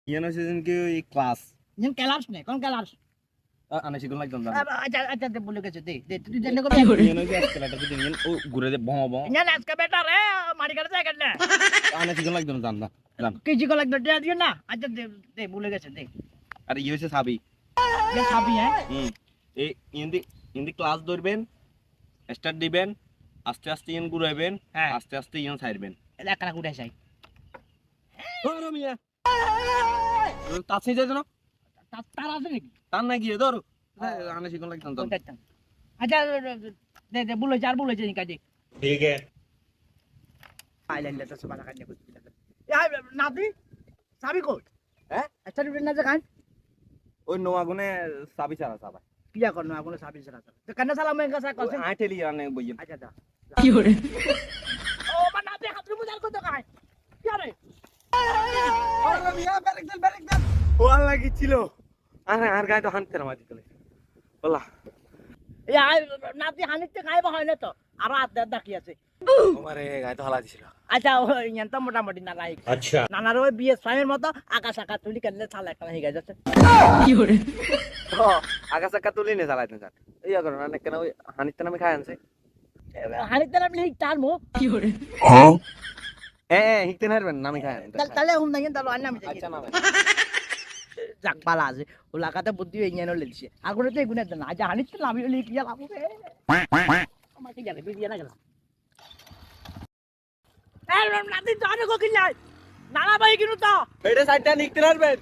ইয়ান হচ্ছে কি ওই ক্লাস ইন ক্লাস নেই কোন ক্লাস আনা শিখুন লাগতাম জান আচ্ছা আচ্ছা বলে গেছে দে তুই জেনে কো ইয়ান হচ্ছে এসকেলেটর দিন ইয়ান ও ঘুরে দে বম বম না আজকে বেটা রে মারি কাটে যায় কেন আনা শিখুন লাগতাম জান না জান কেজি কো লাগবে দে দিও না আচ্ছা দে বলে গেছে দে আর ইয়ে হচ্ছে সাবি দে খাবি হ্যাঁ এই ইন্দি ক্লাস ধরবেন স্টার্ট দিবেন আস্তে আস্তে ইয়ান ঘুরাইবেন হ্যাঁ আস্তে আস্তে ইয়ান ছাড়বেন এলাকা কুড়ে যাই ও রমিয়া তাছে যাই না তার আছে নাকি তার না গিয়ে ধরো আনা শিখুন লাগতাম জান আচ্ছা দে বলে চার বলে যাই কাজে ঠিক আছে আইল্যান্ডে তো সব লাগানি করতে নাতি সাবি কো হ্যাঁ আচ্ছা রুটি না জাগান ওই নোয়াগুনে সাবি ছাড়া সাবা কিয়া করনো আগুনে সাবি ছাড়া তো কেন সালাম মেন কাছে কইছে আইটেলি আনে বইয়েন আচ্ছা দা কি করে ও বানাতে হাত মুজার কত কাই কি রে ও রমিয়া ব্যারেক দেন ও লাগি ছিল আরে আর গায় তো হানতে না মাটি কলে বলা নাতি হানিতে খাইবা হয় না তো আর হাত দাকি আছে আমারে গায় তো হালা দিছিল আচ্ছা ইয়ান তো মোটামুটি না লাই আচ্ছা নানার ওই বিয়ে স্বামীর মতো আকাশ আকাশ তুলি কেন ছালা একটা হয়ে যাচ্ছে কি করে ও আগা সাকা তুলি নে চালাইতে যান ইয়া করো না কেন ওই হানিতে নামে খায় আনছে হানিতে নামলে তার মুখ কি করে হিকতে নারবেন নামে খায় তাহলে হুম না কিন্তু আন্না আমি আচ্ছা নামে যাক পালা আছে ও লাগাতে বুদ্ধি হয়ে গেল লেছে আগুনে তো এগুনে না আজ হানিতে নামি হলে কি লাভ হবে আমাকে গেলে বিয়ে না গেল নাতি জানে কো কি নাই নানা ভাই কিনু তো এটা সাইডটা নিকতে নারবেন